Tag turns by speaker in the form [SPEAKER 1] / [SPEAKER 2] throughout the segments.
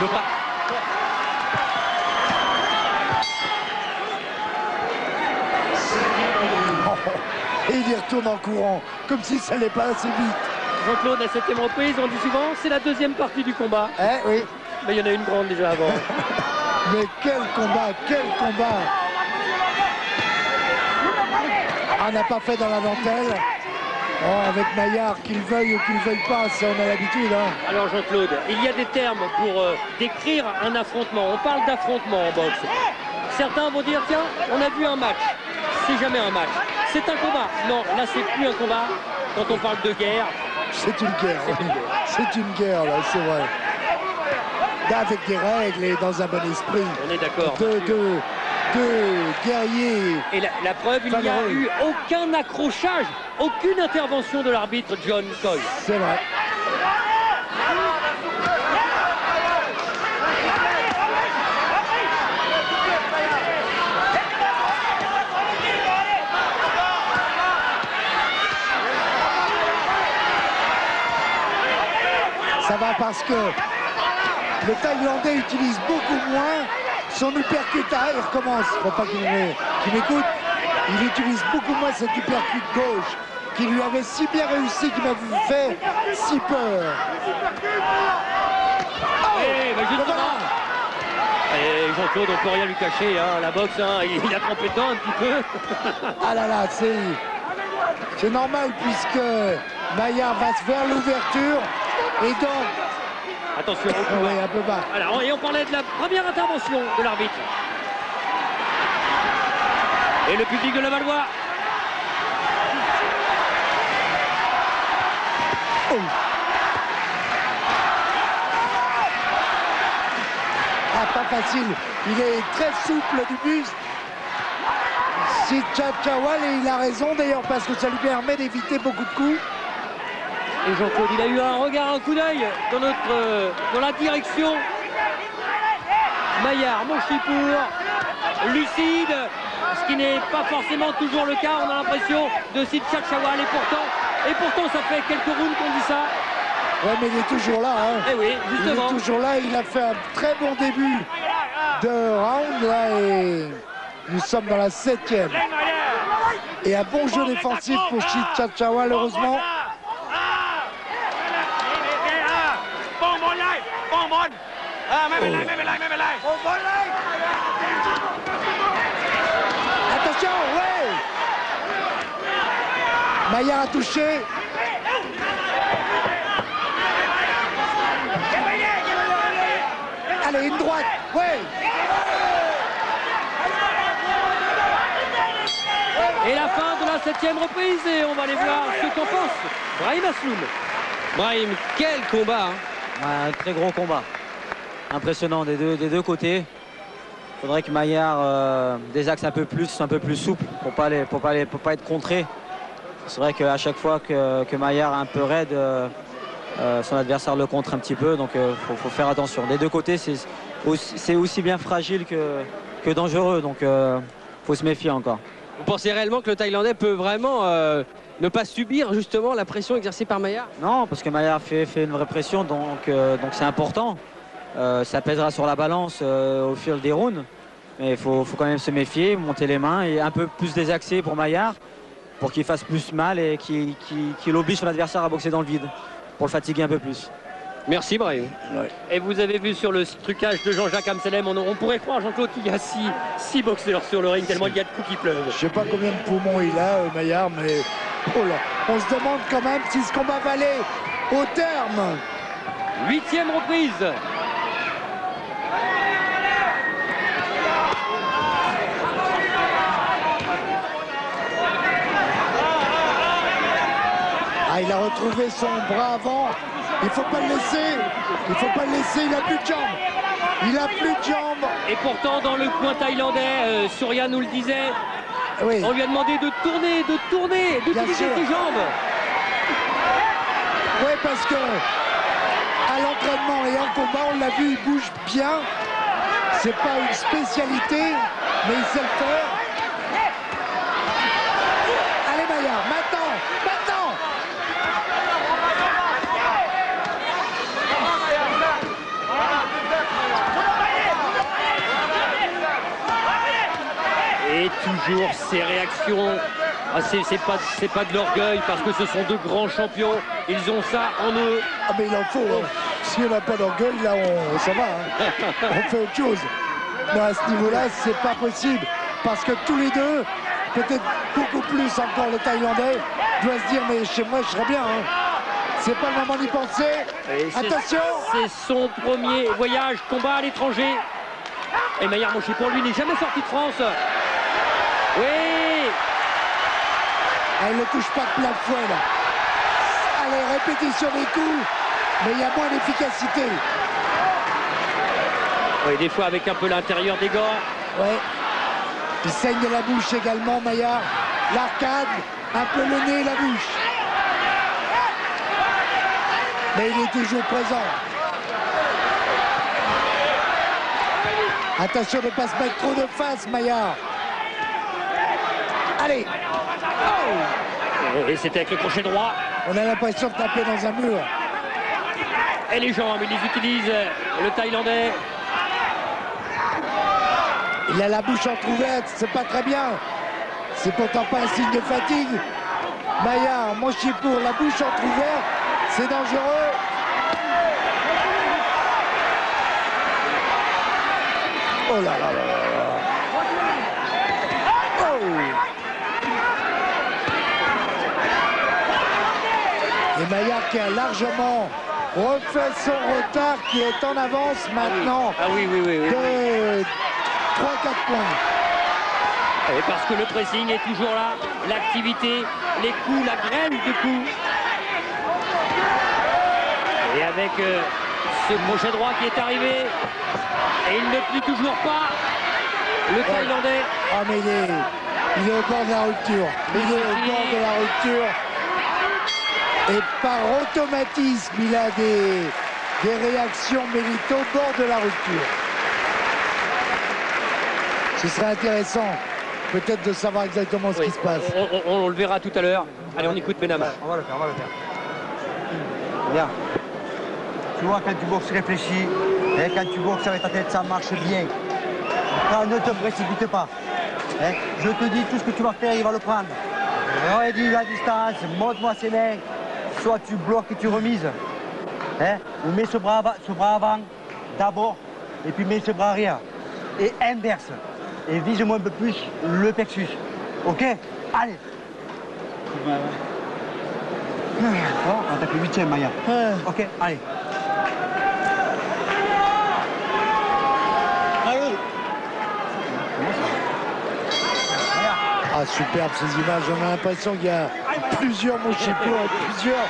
[SPEAKER 1] Le pas.
[SPEAKER 2] Et il y retourne en courant, comme si ça n'allait pas assez vite.
[SPEAKER 1] Jean-Claude, la 7e reprise, on dit souvent, c'est la 2e partie du combat.
[SPEAKER 2] Eh oui.
[SPEAKER 1] Mais il y en a une grande déjà avant.
[SPEAKER 2] Mais quel combat, quel combat! On n'a pas fait dans la dentelle. Oh, avec Maillard, qu'il veuille ou qu'il veuille pas, ça on a l'habitude. Hein.
[SPEAKER 1] Alors Jean-Claude, il y a des termes pour décrire un affrontement. On parle d'affrontement en boxe. Certains vont dire, tiens, on a vu un match. C'est jamais un match. C'est un combat. Non, là c'est plus un combat. Quand on parle de guerre.
[SPEAKER 2] C'est une guerre. C'est une guerre, là, c'est vrai. Là, avec des règles et dans un bon esprit.
[SPEAKER 1] On est d'accord.
[SPEAKER 2] Deux guerriers.
[SPEAKER 1] Et la preuve, il n'y a eu aucun accrochage, aucune intervention de l'arbitre John Coyle.
[SPEAKER 2] C'est vrai. Ça va parce que le Thaïlandais utilise beaucoup moins son uppercut. Ah, il recommence. Faut pas qu'il m'écoute. Il utilise beaucoup moins cet uppercut gauche qui lui avait si bien réussi, qui m'avait fait si peur. Oh,
[SPEAKER 1] justement. Et Jean-Claude, on peut rien lui cacher. Hein. La boxe, hein, il a trempé dedans un petit peu.
[SPEAKER 2] Ah là là, c'est normal puisque Maillard va vers l'ouverture et donc.
[SPEAKER 1] Attention,
[SPEAKER 2] oui, un peu bas.
[SPEAKER 1] Alors, et on parlait de la première intervention de l'arbitre. Et le public de Levallois.
[SPEAKER 2] Oh. Ah, pas facile. Il est très souple du buste. C'est Tchatchawal et il a raison d'ailleurs parce que ça lui permet d'éviter beaucoup de coups.
[SPEAKER 1] Et Jean-Claude, il a eu un regard, un coup d'œil dans la direction. Maillard, Monchipour, lucide, ce qui n'est pas forcément toujours le cas. On a l'impression de Sid Tchatchawal et pourtant ça fait quelques rounds qu'on dit ça.
[SPEAKER 2] Ouais, mais il est toujours là. Hein.
[SPEAKER 1] Eh oui, justement.
[SPEAKER 2] Il est toujours là. Il a fait un très bon début de round là et nous sommes dans la 7e. Et un bon jeu défensif pour Sid Tchatchawal, heureusement. Attention, ouais. Maillard a touché. Allez, une droite, ouais.
[SPEAKER 1] Et la fin de la 7e reprise et on va aller voir ce qu'en pense Brahim Asloum. Brahim, quel combat hein.
[SPEAKER 3] Un très gros combat. Impressionnant des deux côtés. Il faudrait que Maillard des axes un peu plus souples pour pas être contré. C'est vrai qu'à chaque fois que Maillard est un peu raide, son adversaire le contre un petit peu. Donc faut faire attention. Des deux côtés, c'est aussi bien fragile que dangereux. Donc faut se méfier encore.
[SPEAKER 1] Vous pensez réellement que le Thaïlandais peut vraiment ne pas subir justement la pression exercée par Maillard?
[SPEAKER 3] Non, parce que Maillard fait une vraie pression, donc c'est important. Ça pèsera sur la balance au fil des rounds. Mais il faut quand même se méfier, monter les mains et un peu plus désaxé pour Maillard pour qu'il fasse plus mal et qu'il oblige son adversaire à boxer dans le vide pour le fatiguer un peu plus.
[SPEAKER 1] Merci Brahim. Ouais. Et vous avez vu sur le trucage de Jean-Jacques Amselem, on pourrait croire Jean-Claude qu'il y a six boxeurs sur le ring tellement il y a de coups qui pleuvent.
[SPEAKER 2] Je sais pas combien de poumons il a Maillard, mais oh là, on se demande quand même si ce combat valait au terme.
[SPEAKER 1] 8e reprise.
[SPEAKER 2] Ah, il a retrouvé son bras avant. Il faut pas le laisser. Il faut pas le laisser. Il a plus de jambes. Il a plus de jambes.
[SPEAKER 1] Et pourtant, dans le coin thaïlandais, Surya nous le disait, oui. On lui a demandé de tourner, d'utiliser ses jambes.
[SPEAKER 2] Oui, parce que à l'entraînement et en combat, on l'a vu, il bouge bien. C'est pas une spécialité, mais il sait le faire. Allez Maillard, maintenant.
[SPEAKER 1] toujours ces réactions. Ah, c'est pas de l'orgueil parce que ce sont deux grands champions. Ils ont ça en eux.
[SPEAKER 2] Ah mais il en faut. Hein. Si on n'a pas d'orgueil, là, ça va. Hein. On fait autre chose. Mais à ce niveau-là, c'est pas possible. Parce que tous les deux, peut-être beaucoup plus encore le Thaïlandais, doit se dire, mais chez moi, je serais bien. Hein. C'est pas le moment d'y penser. Attention!
[SPEAKER 1] C'est son premier voyage, combat à l'étranger. Et Mayar Moshipour, lui, n'est jamais sorti de France. Oui!
[SPEAKER 2] Elle ne touche pas de plein fouet, là. Allez, répétition des coups, mais il y a moins d'efficacité.
[SPEAKER 1] Oui, des fois avec un peu l'intérieur des gants.
[SPEAKER 2] Ouais. Il saigne de la bouche également, Mayar. L'arcade, un peu le nez et la bouche. Mais il est toujours présent. Attention de ne pas se mettre trop de face, Mayar. Allez. Oh.
[SPEAKER 1] Et c'était avec le crochet droit.
[SPEAKER 2] On a l'impression de taper dans un mur.
[SPEAKER 1] Et les jambes, ils les utilisent, le Thaïlandais.
[SPEAKER 2] Il a la bouche entrouverte, c'est pas très bien. C'est pourtant pas un signe de fatigue. Mayar Moshipour, la bouche entrouverte, c'est dangereux. Oh là là là là. Oh. Et Mayar qui a largement refait son retard, qui est en avance maintenant.
[SPEAKER 1] Ah oui, oui, oui, oui.
[SPEAKER 2] De 3-4 points.
[SPEAKER 1] Et parce que le pressing est toujours là, l'activité, les coups, la graine de coups. Et avec ce crochet droit qui est arrivé, et il ne plie toujours pas, le Thaïlandais.
[SPEAKER 2] Ah mais il est au bord de la rupture. Il est au bord de la rupture. Et par automatisme, il a des réactions, mais il est au bord de la rupture. Ce serait intéressant, peut-être, de savoir exactement ce qui se passe.
[SPEAKER 1] On le verra tout à l'heure. Allez, on écoute Benama.
[SPEAKER 4] On va le faire, on va le faire. Regarde. Tu vois, quand tu boxes réfléchi, et quand tu boxes avec ta tête, ça marche bien. Après, ne te précipite pas. Hein? Je te dis, tout ce que tu vas faire, il va le prendre. Réduis la distance, monte-moi ses mains. Soit tu bloques et tu remises. Hein? Ou mets ce bras avant, d'abord, et puis mets ce bras arrière. Et inverse. Et vise-moi un peu plus le plexus. Ok? Allez. Oh, on attaque le 8e, Maya. Ok, allez. Allez.
[SPEAKER 2] Ah, superbe ces images. On a l'impression qu'il y a plusieurs Moshipour, plusieurs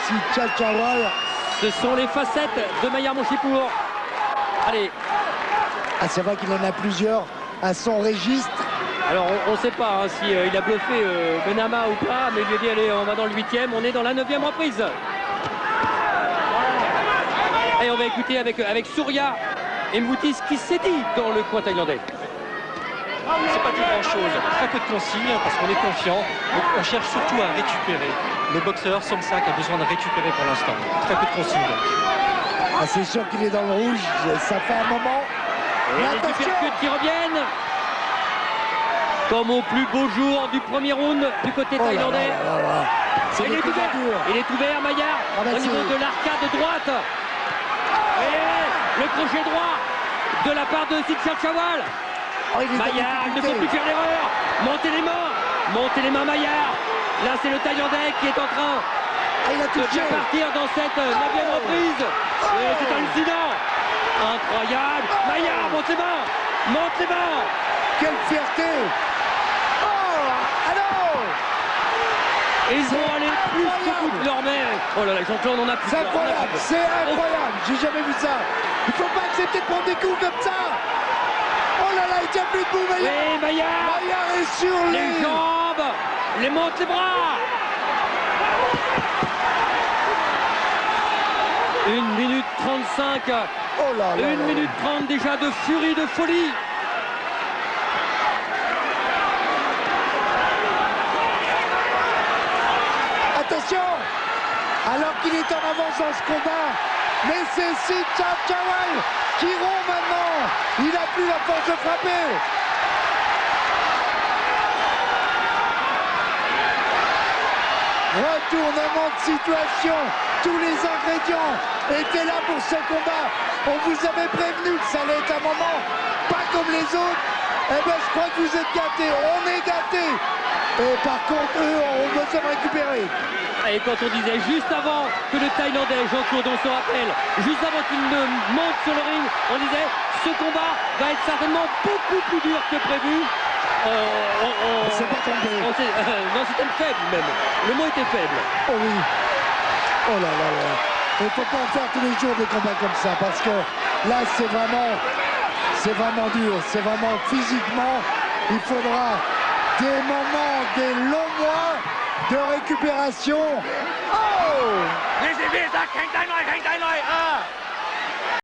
[SPEAKER 2] Sichachawal.
[SPEAKER 1] Ce sont les facettes de Mayar Moshipour. Allez.
[SPEAKER 2] Ah, c'est vrai qu'il en a plusieurs à son registre.
[SPEAKER 1] Alors on ne sait pas hein, si il a bluffé Benama ou pas, mais il lui a dit allez, on va dans le 8e, on est dans la 9e reprise. Et on va écouter avec Surya et Moutis qui s'est dit dans le coin thaïlandais.
[SPEAKER 5] C'est pas dit grand-chose, très peu de consignes parce qu'on est confiant, donc on cherche surtout à récupérer. Le boxeur Somsak a besoin de récupérer pour l'instant, très peu de consignes donc.
[SPEAKER 2] Ah, c'est sûr qu'il est dans le rouge, ça fait un moment.
[SPEAKER 1] Et les uppercuts qui reviennent. Comme au plus beau jour du premier round du côté thaïlandais. Il est ouvert, Mayar, au niveau de l'arcade droite. Et le crochet droit de la part de Sichachawal. Mayar, il ne faut plus faire l'erreur. Montez les mains, Mayar. Là, c'est le Thaïlandais qui est en train de bien partir dans cette 9e reprise. Et c'est hallucinant. Incroyable. Mayar, monte les mains.
[SPEAKER 2] Quelle fierté.
[SPEAKER 1] Et ils vont aller plus qu'au bout de leur mère. Oh là là, Jean-Claude, on en a plus.
[SPEAKER 2] C'est incroyable, c'est incroyable. J'ai jamais vu ça. Il faut pas accepter de prendre des coups comme ça. Oh là là, il tient plus debout, Mayar.
[SPEAKER 1] Oui, Mayar.
[SPEAKER 2] Mayar est sur
[SPEAKER 1] les jambes. Les monte les bras. 1 minute 35.
[SPEAKER 2] Oh là là.
[SPEAKER 1] 1 minute 30 déjà de furie, de folie.
[SPEAKER 2] Attention. Alors qu'il est en avance dans ce combat. Mais c'est Sichachawal qui rompt maintenant. Il n'a plus la force de frapper. Retournement de situation. Tous les ingrédients étaient là pour ce combat. On vous avait prévenu que ça allait être un moment pas comme les autres. Eh bien, je crois que vous êtes gâtés. On est gâtés. Et par contre, eux ont besoin de récupérer.
[SPEAKER 1] Et quand on disait juste avant que le Thaïlandais, Jean-Claude, on se rappelle, juste avant qu'il ne monte sur le ring, on disait ce combat va être certainement beaucoup plus dur que prévu.
[SPEAKER 2] C'est pas tombé.
[SPEAKER 1] Non, c'était faible même. Le mot était faible.
[SPEAKER 2] Oh oui. Oh là là là. Il ne faut pas en faire tous les jours des combats comme ça parce que là, c'est vraiment dur. C'est vraiment physiquement, il faudra des moments, des longs mois de récupération. Oh!